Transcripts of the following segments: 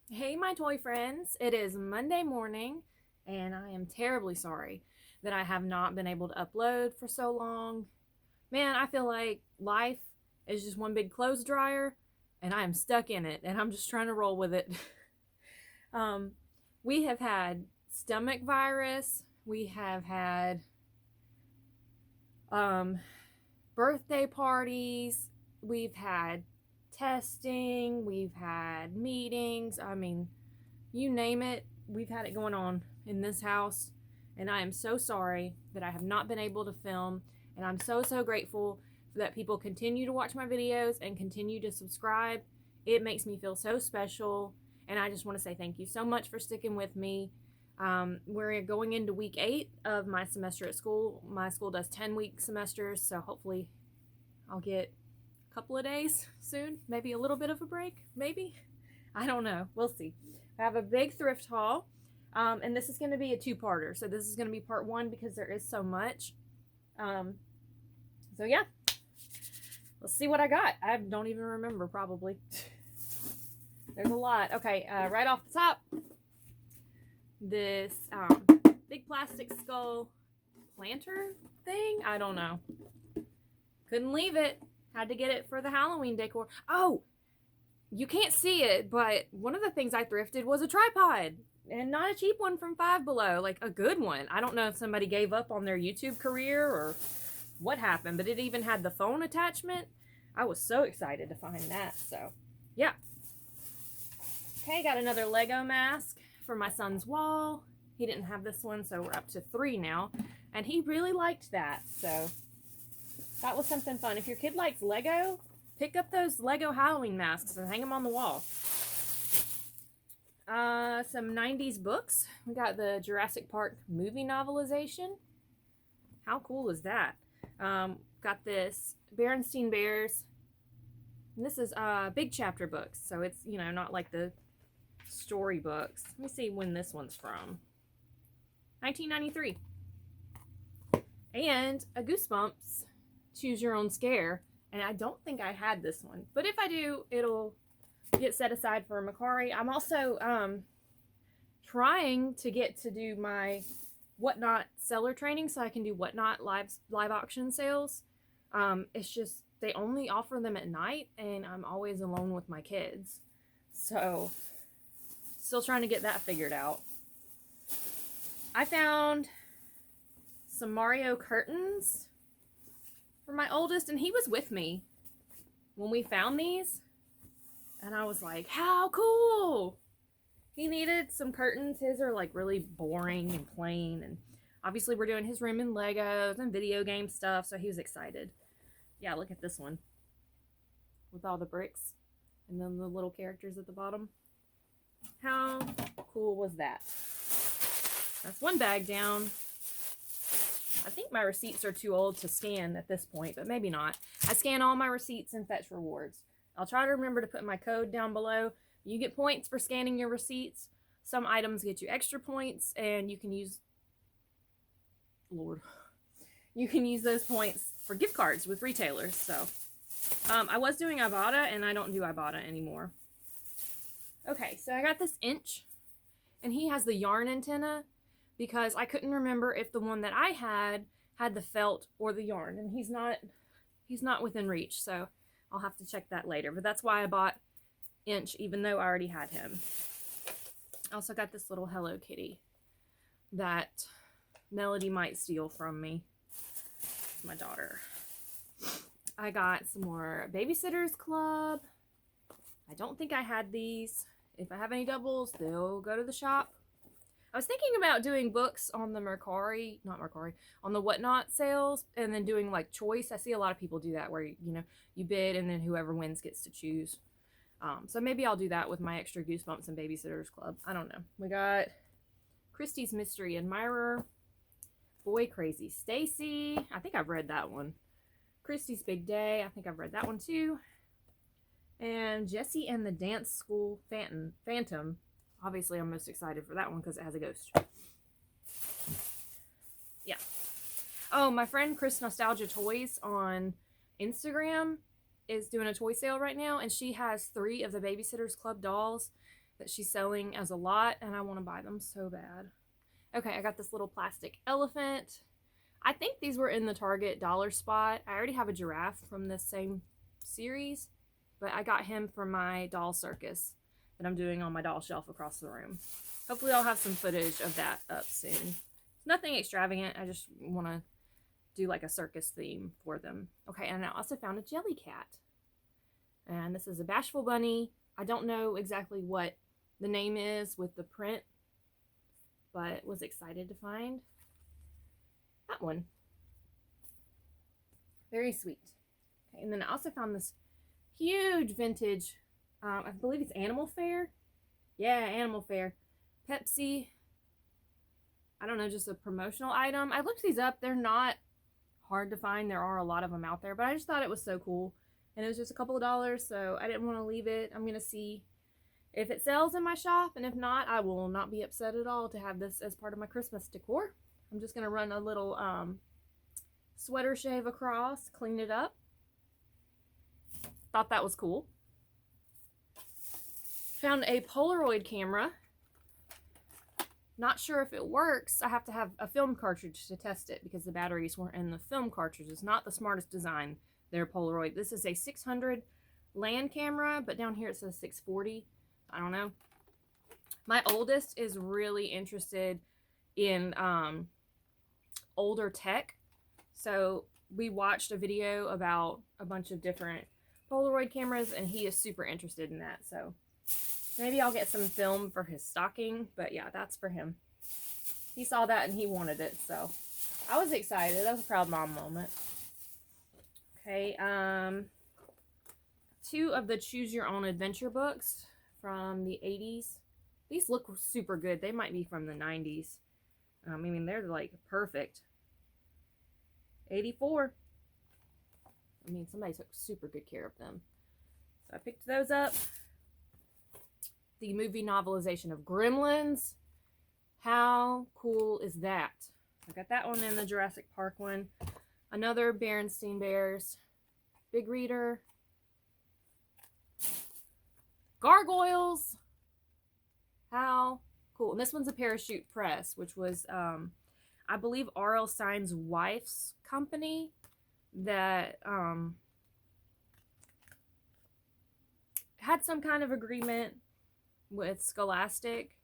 Hey, my toy friends. It is Monday morning, and I am terribly sorry that I have not been able to upload for so long. Man, I feel like life is just one big clothes dryer, and I am stuck in it, and I'm just trying to roll with it. um, we have had stomach virus, we have had um, birthday parties, we've had testing, we've had meetings. I mean, you name it, we've had it going on in this house. And I am so sorry that I have not been able to film. And I'm so grateful that people continue to watch my videos and continue to subscribe. It makes me feel so special. And I just want to say thank you so much for sticking with me. We're going into week 8 of my semester at school. My school does 10-week semesters, so hopefully I'll get a couple of days soon. Maybe a little bit of a break, maybe. I don't know. We'll see. I have a big thrift haul, and this is going to be a two-parter. So this is going to be part 1 because there is so much. So yeah, let's see what I got. I don't even remember, probably. There's a lot. Okay, right off the top, this big plastic skull planter thing. I don't know. Couldn't leave it. Had to get it for the Halloween decor. Oh, you can't see it, but one of the things I thrifted was a tripod, and not a cheap one from Five Below, like a good one. I don't know if somebody gave up on their YouTube career or what happened, but it even had the phone attachment. I was so excited to find that. So yeah. Okay, got another Lego mask for my son's wall. He didn't have this one, so we're up to 3 now, and he really liked that. So that was something fun. If your kid likes Lego, pick up those Lego Halloween masks and hang them on the wall. Some 90s books. We got the Jurassic Park movie novelization. How cool is that? Got this Berenstain Bears. And this is big chapter books, so it's, you know, not like the story books. Let me see when this one's from. 1993. And a Goosebumps Choose Your Own Scare. And I don't think I had this one, but if I do, it'll get set aside for Macari. I'm also trying to get to do my Whatnot seller training so I can do Whatnot live auction sales. It's just they only offer them at night, and I'm always alone with my kids, so still trying to get that figured out. I found some Mario curtains for my oldest, and he was with me when we found these, and I was like, how cool. He needed some curtains. His are like really boring and plain, and obviously we're doing his room in Legos and video game stuff, so he was excited. Yeah, look at this one with all the bricks and then the little characters at the bottom. How cool was that? That's one bag down. I think my receipts are too old to scan at this point, but maybe not. I scan all my receipts and fetch rewards. I'll try to remember to put my code down below. You get points for scanning your receipts. Some items get you extra points, and you can use, Lord, you can use those points for gift cards with retailers. So I was doing Ibotta, and I don't do Ibotta anymore. Okay, so I got this Inch, and he has the yarn antenna because I couldn't remember if the one that I had the felt or the yarn, and he's not within reach, so I'll have to check that later. But that's why I bought Inch, even though I already had him. I also got this little Hello Kitty that Melody might steal from me. My daughter. I got some more Babysitter's Club. I don't think I had these. If I have any doubles, they'll go to the shop. I was thinking about doing books on the on the Whatnot sales, and then doing like choice. I see a lot of people do that where, you know, you bid and then whoever wins gets to choose. So maybe I'll do that with my extra Goosebumps and Babysitter's Club. I don't know. We got Christie's Mystery Admirer, Boy Crazy Stacy. I think I've read that one. Christie's Big Day. I think I've read that one too. And Jessie and the Dance School Phantom. Obviously, I'm most excited for that one because it has a ghost. Yeah. Oh, my friend Chris Nostalgia Toys on Instagram is doing a toy sale right now, and she has 3 of the Babysitter's Club dolls, that she's selling as a lot, and I want to buy them so bad. Okay, I got this little plastic elephant. I think these were in the Target dollar spot. I already have a giraffe from this same series, but I got him for my doll circus that I'm doing on my doll shelf across the room. Hopefully I'll have some footage of that up soon. Nothing extravagant. I just want to do like a circus theme for them. Okay, and I also found a jelly cat. And this is a bashful bunny. I don't know exactly what the name is with the print, but was excited to find that one. Very sweet. Okay, and then I also found this huge vintage, I believe it's Animal Fair. Yeah, Animal Fair. Pepsi. I don't know, just a promotional item. I looked these up. They're not hard to find. There are a lot of them out there, but I just thought it was so cool. And it was just a couple of dollars, so I didn't want to leave it. I'm going to see if it sells in my shop, and if not, I will not be upset at all to have this as part of my Christmas decor. I'm just going to run a little sweater shave across, clean it up. Thought that was cool. Found a Polaroid camera. Not sure if it works. I have to have a film cartridge to test it because the batteries weren't in the film cartridge. It's not the smartest design. They're Polaroid. This is a 600 land camera, but down here it says 640. I don't know. My oldest is really interested in older tech. So we watched a video about a bunch of different Polaroid cameras, and he is super interested in that. So maybe I'll get some film for his stocking, but yeah, that's for him. He saw that and he wanted it, so I was excited. That was a proud mom moment. Okay, 2 of the Choose Your Own Adventure books from the 80s. These look super good. They might be from the 90s. I mean, they're like perfect. 84. I mean, somebody took super good care of them. So I picked those up. The movie novelization of Gremlins. How cool is that? I got that one in the Jurassic Park one. Another Berenstain Bears. Big reader. Gargoyles. How cool. And this one's a Parachute Press, which was, I believe, R.L. Stein's wife's company that had some kind of agreement with Scholastic.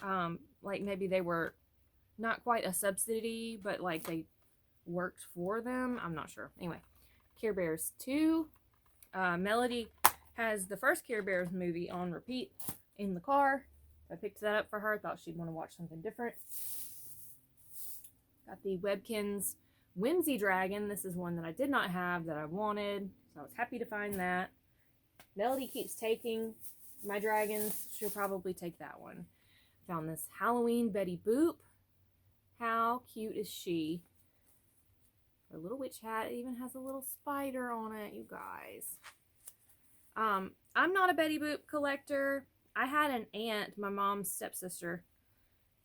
Like maybe they were not quite a subsidy, but like they worked for them. I'm not sure. Anyway, Care Bears 2. Melody has the first Care Bears movie on repeat in the car. I picked that up for her. Thought she'd want to watch something different. Got the Webkinz Whimsy Dragon. This is one that I did not have that I wanted, so I was happy to find that. Melody keeps taking my dragons. She'll probably take that one. Found this Halloween Betty Boop. How cute is she? Her little witch hat even has a little spider on it, you guys. I'm not a Betty Boop collector. I had an aunt, my mom's stepsister,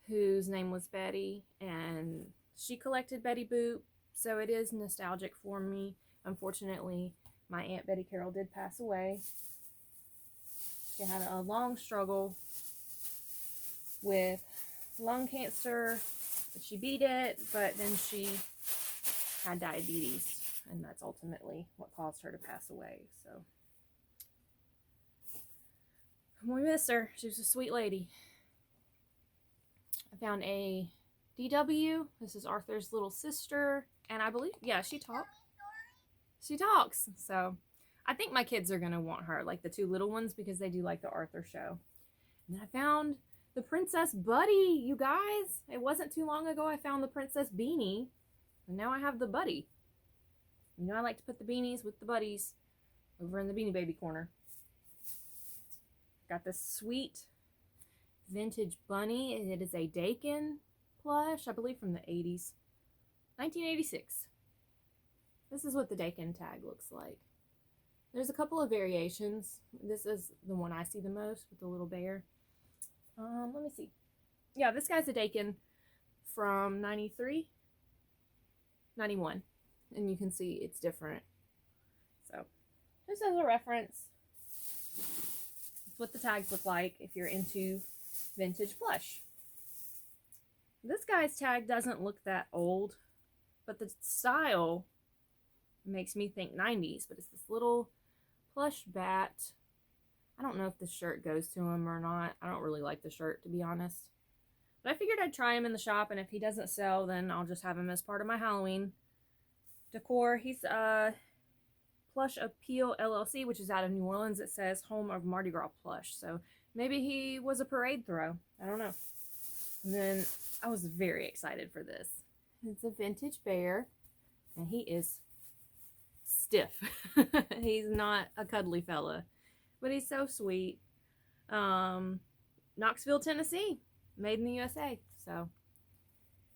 whose name was Betty, and she collected Betty Boop, so it is nostalgic for me. Unfortunately, my Aunt Betty Carroll did pass away. She had a long struggle with lung cancer. She beat it, but then she had diabetes, and that's ultimately what caused her to pass away. So we miss her. She was a sweet lady. I found a DW. This is Arthur's little sister, and I believe, yeah, she talks. She talks. So I think my kids are gonna want her, like the 2 little ones, because they do like the Arthur show. And then I found the Princess Buddy, you guys. It wasn't too long ago I found the Princess Beanie, and now I have the Buddy. You know I like to put the beanies with the buddies over in the Beanie Baby corner. Got this sweet vintage bunny. It is a Dakin plush, I believe from the 80s. 1986. This is what the Dakin tag looks like. There's a couple of variations. This is the one I see the most with the little bear. Let me see. Yeah, this guy's a Dakin from 93, 91. And you can see it's different. So, just as a reference. That's what the tags look like if you're into vintage plush. This guy's tag doesn't look that old, but the style makes me think 90s, but it's this little plush bat. I don't know if the shirt goes to him or not. I don't really like the shirt, to be honest. But I figured I'd try him in the shop, and if he doesn't sell, then I'll just have him as part of my Halloween decor. He's Plush Appeal LLC, which is out of New Orleans. It says home of Mardi Gras plush. So maybe he was a parade throw. I don't know. And then I was very excited for this. It's a vintage bear, and he is stiff. He's not a cuddly fella, but he's so sweet. Knoxville, Tennessee, made in the USA. So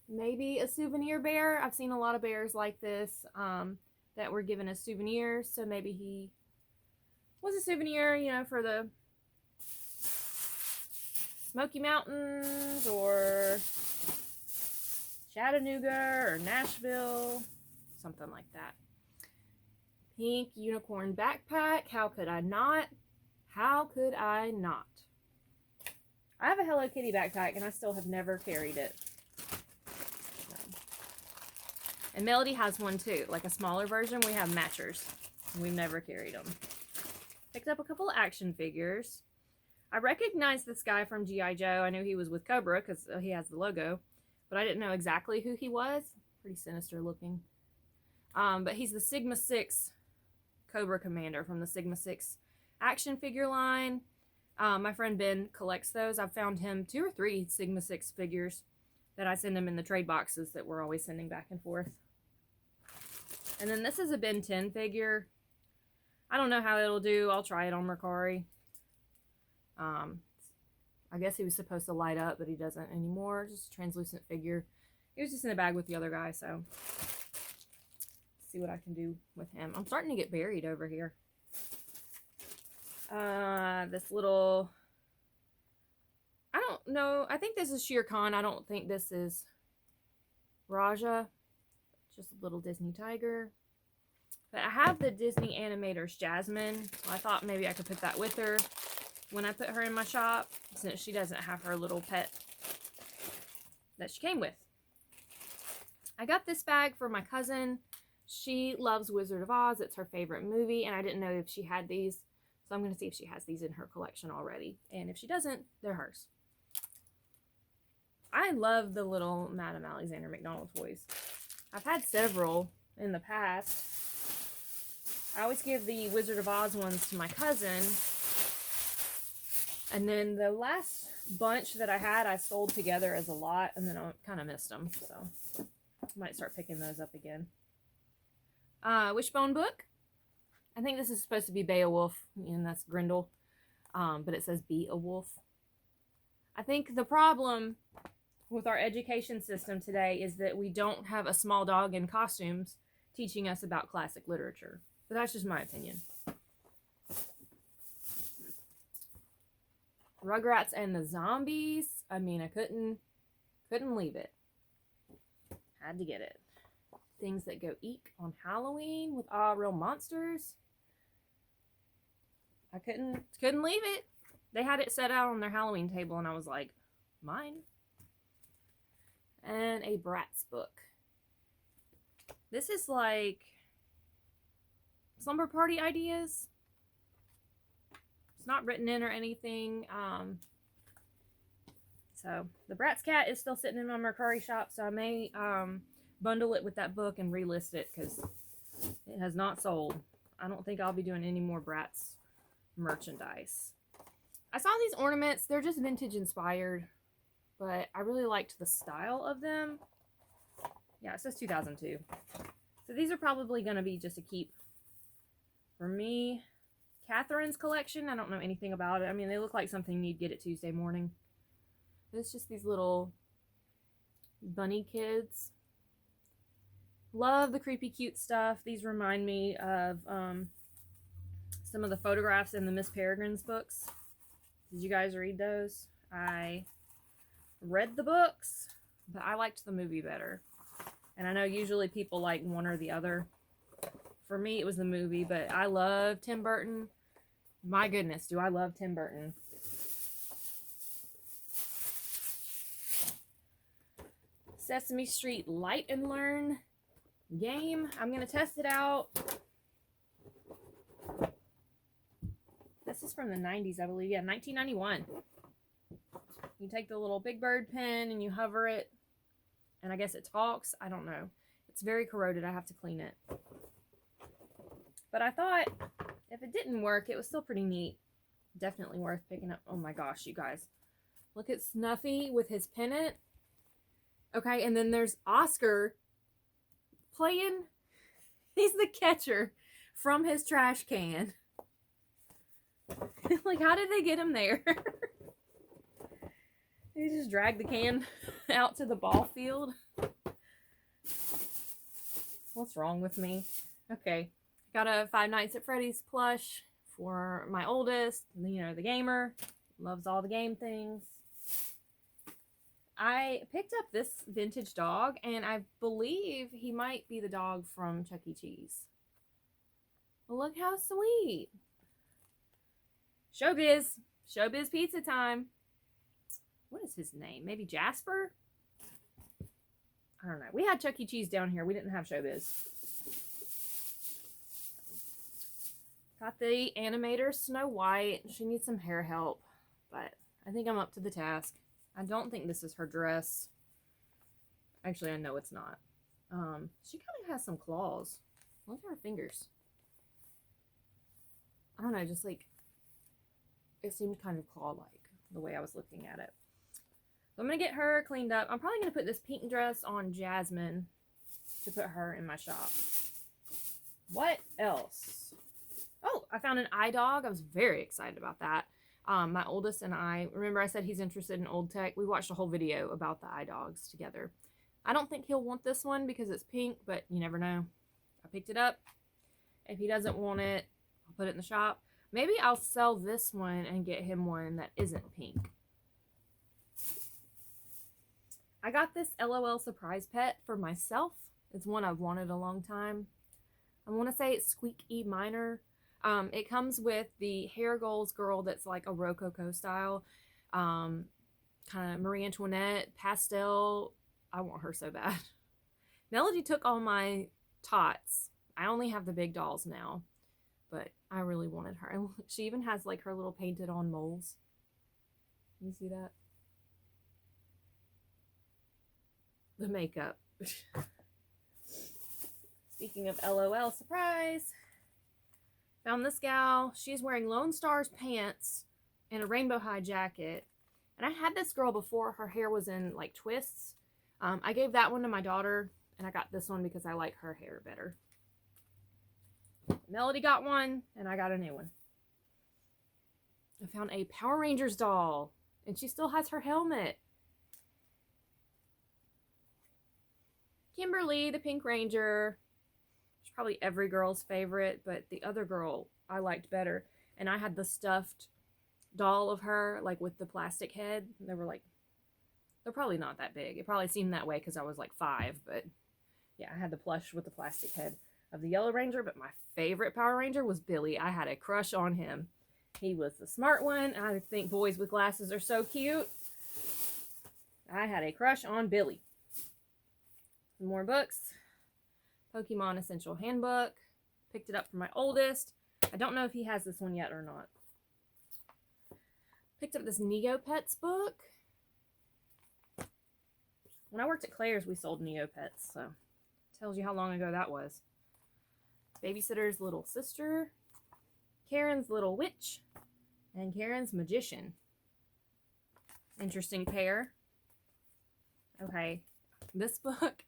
maybe a souvenir bear. I've seen a lot of bears like this that were given as souvenirs. So maybe he was a souvenir, you know, for the Smoky Mountains or Chattanooga or Nashville, something like that. Pink unicorn backpack. How could I not? How could I not? I have a Hello Kitty backpack and I still have never carried it. And Melody has one too, like a smaller version. We have matchers. We've never carried them. Picked up a couple of action figures. I recognized this guy from G.I. Joe. I knew he was with Cobra because he has the logo, but I didn't know exactly who he was. Pretty sinister looking. But he's the Sigma 6 Cobra Commander from the Sigma 6 action figure line. My friend Ben collects those. I've found him 2 or 3 Sigma 6 figures that I send him in the trade boxes that we're always sending back and forth. And then this is a Ben 10 figure. I don't know how it'll do. I'll try it on Mercari. I guess he was supposed to light up, but he doesn't anymore. Just a translucent figure. He was just in a bag with the other guy, so let's see what I can do with him. I'm starting to get buried over here. This little, I don't know. I think this is Shere Khan. I don't think this is Raja. Just a little Disney tiger. But I have the Disney Animators Jasmine, so I thought maybe I could put that with her when I put her in my shop, since she doesn't have her little pet that she came with. I got this bag for my cousin. She loves Wizard of Oz. It's her favorite movie, and I didn't know if she had these, so I'm going to see if she has these in her collection already. And if she doesn't, they're hers. I love the little Madame Alexander McDonald toys. I've had several in the past. I always give the Wizard of Oz ones to my cousin. And then the last bunch that I had, I sold together as a lot, and then I kind of missed them. So I might start picking those up again. Wishbone book. I think this is supposed to be Beowulf, and that's Grendel. But it says Be a Wolf. I think the problem with our education system today is that we don't have a small dog in costumes teaching us about classic literature. But that's just my opinion. Rugrats and the Zombies. I mean, I couldn't leave it. Had to get it. Things that go eek on Halloween with all real monsters. I couldn't leave it. They had it set out on their Halloween table, and I was like, mine. And a Bratz book. This is like slumber party ideas. It's not written in or anything. So the Bratz cat is still sitting in my Mercari shop, so I may bundle it with that book and relist it because it has not sold. I don't think I'll be doing any more Bratz merchandise. I saw these ornaments. They're just vintage inspired, but I really liked the style of them. Yeah, it says 2002. So these are probably going to be just a keep for me. Catherine's collection. I don't know anything about it. I mean, they look like something you'd get at Tuesday morning. It's just these little bunny kids. Love the creepy cute stuff. These remind me of some of the photographs in the Miss Peregrine's books. Did you guys read those? I read the books, but I liked the movie better. And I know usually people like one or the other. For me, it was the movie, but I love Tim Burton. My goodness, do I love Tim Burton. Sesame Street Light and Learn game. I'm going to test it out. This is from the 90s, I believe. Yeah, 1991. You take the little Big Bird pen and you hover it. And I guess it talks. I don't know. It's very corroded. I have to clean it. But I thought if it didn't work, it was still pretty neat. Definitely worth picking up. Oh my gosh, you guys. Look at Snuffy with his pennant. Okay, and then there's Oscar playing. He's the catcher from his trash can. Like, how did they get him there? They just dragged the can out to the ball field. What's wrong with me? Okay. Got a Five Nights at Freddy's plush for my oldest. You know, the gamer. Loves all the game things. I picked up this vintage dog, and I believe he might be the dog from Chuck E. Cheese. Look how sweet. Showbiz. Showbiz pizza time. What is his name? Maybe Jasper? I don't know. We had Chuck E. Cheese down here. We didn't have Showbiz. Got the animator Snow White. She needs some hair help, but I think I'm up to the task. I don't think this is her dress. Actually, I know it's not. She kind of has some claws. Look at her fingers. I don't know, just like, it seemed kind of claw-like the way I was looking at it. So I'm going to get her cleaned up. I'm probably going to put this pink dress on Jasmine to put her in my shop. What else? Oh, I found an iDog. I was very excited about that. My oldest and I, remember I said he's interested in old tech. We watched a whole video about the iDogs together. I don't think he'll want this one because it's pink, but you never know. I picked it up. If he doesn't want it, I'll put it in the shop. Maybe I'll sell this one and get him one that isn't pink. I got this LOL surprise pet for myself. It's one I've wanted a long time. I want to say it's Squeak E Minor. It comes with the hair goals girl that's like a Rococo style. Kind of Marie Antoinette, pastel. I want her so bad. Melody took all my tots. I only have the big dolls now. But I really wanted her. And she even has like her little painted on moles. You see that? The makeup. Speaking of LOL surprise. Found this gal. She's wearing Lone Star's pants and a rainbow high jacket. And I had this girl before. Her hair was in like twists. I gave that one to my daughter. And I got this one because I like her hair better. Melody got one, and I got a new one. I found a Power Rangers doll, and she still has her helmet. Kimberly, the Pink Ranger. She's probably every girl's favorite, but the other girl I liked better. And I had the stuffed doll of her, like with the plastic head. They were like, they're probably not that big. It probably seemed that way because I was like 5, but yeah, I had the plush with the plastic head of the Yellow Ranger, but my favorite Power Ranger was Billy. I had a crush on him. He was the smart one. I think boys with glasses are so cute. I had a crush on Billy. Some more books. Pokemon Essential Handbook. Picked it up for my oldest. I don't know if he has this one yet or not. Picked up this Neopets book. When I worked at Claire's, we sold Neopets, so tells you how long ago that was. Babysitter's Little Sister, Karen's Little Witch, and Karen's Magician. Interesting pair. Okay, this book,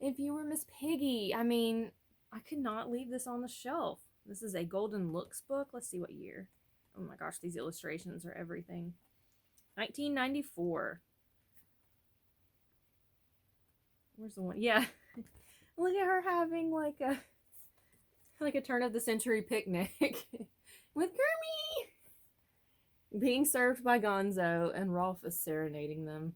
If You Were Miss Piggy. I mean, I could not leave this on the shelf. This is a Golden Looks book. Let's see what year. Oh my gosh, these illustrations are everything. 1994. Where's the one? Yeah. Look at her having like a turn of the century picnic with Kermie being served by Gonzo, and Rolf is serenading them.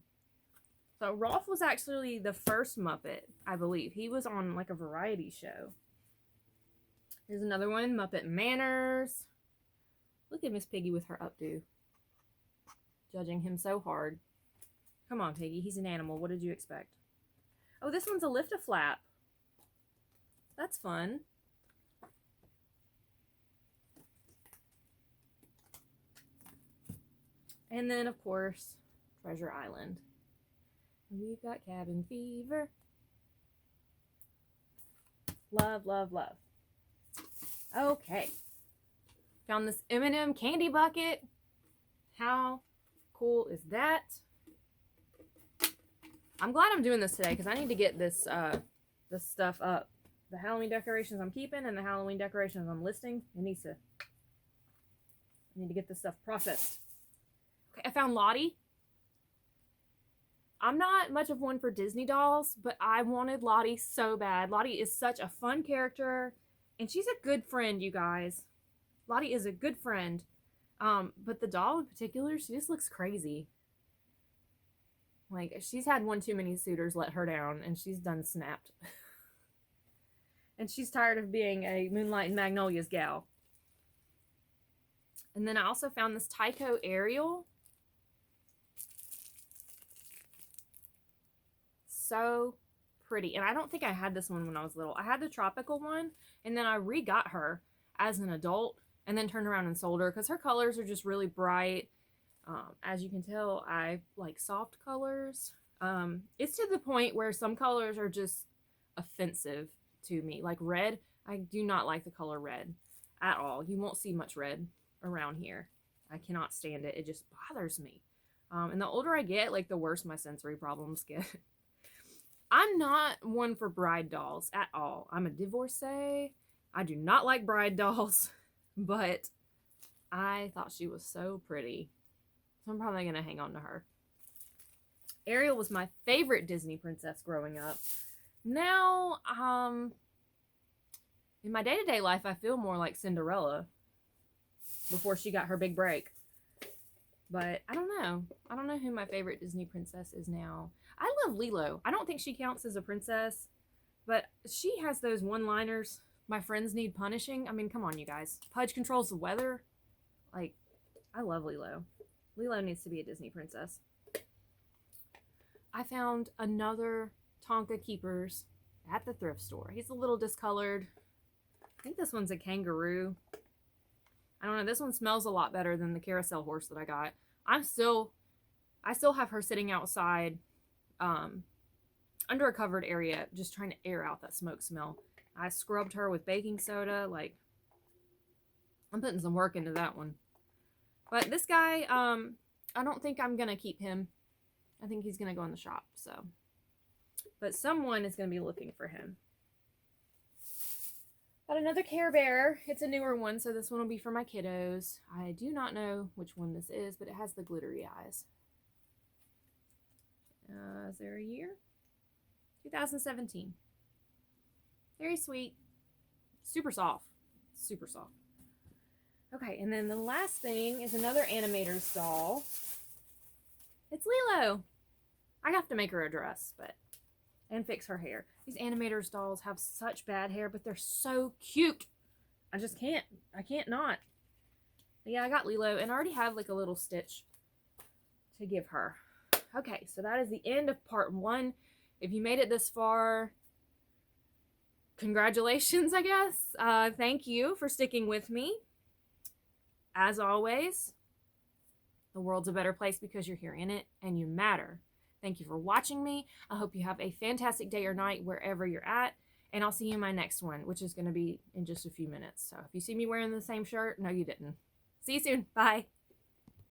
So Rolf was actually the first Muppet, I believe. He was on like a variety show. Here's another one, Muppet Manners. Look at Miss Piggy with her updo. Judging him so hard. Come on, Piggy. He's an animal. What did you expect? Oh, this one's a lift-a-flap. That's fun. And then, of course, Treasure Island. We've got Cabin Fever. Love, love, love. Okay. Found this M&M candy bucket. How cool is that? I'm glad I'm doing this today because I need to get this stuff up. The Halloween decorations I'm keeping and the Halloween decorations I'm listing. I need to get this stuff processed. Okay, I found Lottie. I'm not much of one for Disney dolls, but I wanted Lottie so bad. Lottie is such a fun character, and she's a good friend, you guys. Lottie is a good friend. But the doll in particular, she just looks crazy. Like, she's had one too many suitors let her down, and she's done snapped. And she's tired of being a Moonlight and Magnolia's gal. And then I also found this Tyco Ariel. So pretty. And I don't think I had this one when I was little. I had the tropical one, and then I re-got her as an adult, and then turned around and sold her because her colors are just really bright. As you can tell, I like soft colors. It's to the point where some colors are just offensive to me. Like red, I do not like the color red at all. You won't see much red around here. I cannot stand it. It just bothers me. And the older I get, like the worse my sensory problems get. I'm not one for bride dolls at all. I'm a divorcee. I do not like bride dolls, but I thought she was so pretty. So I'm probably going to hang on to her. Ariel was my favorite Disney princess growing up. Now, in my day-to-day life, I feel more like Cinderella before she got her big break. But I don't know. I don't know who my favorite Disney princess is now. I love Lilo. I don't think she counts as a princess, but she has those one-liners. My friends need punishing. I mean, come on, you guys. Pudge controls the weather. Like, I love Lilo. Lilo needs to be a Disney princess. I found another Tonka Keepers at the thrift store. He's a little discolored. I think this one's a kangaroo. I don't know. This one smells a lot better than the carousel horse that I got. I still have her sitting outside under a covered area just trying to air out that smoke smell. I scrubbed her with baking soda. Like, I'm putting some work into that one. But this guy, I don't think I'm going to keep him. I think he's going to go in the shop. So, but someone is going to be looking for him. Got another Care Bear. It's a newer one, so this one will be for my kiddos. I do not know which one this is, but it has the glittery eyes. Is there a year? 2017. Very sweet. Super soft. Super soft. Okay, and then the last thing is another Animator's doll. It's Lilo. I have to make her a dress, and fix her hair. These Animator's dolls have such bad hair, but they're so cute. I just can't. I can't not. But yeah, I got Lilo, and I already have like a little Stitch to give her. Okay, so that is the end of part 1. If you made it this far, congratulations, I guess. Thank you for sticking with me. As always, the world's a better place because you're here in it and you matter. Thank you for watching me. I hope you have a fantastic day or night wherever you're at. And I'll see you in my next one, which is going to be in just a few minutes. So if you see me wearing the same shirt, no, you didn't. See you soon. Bye.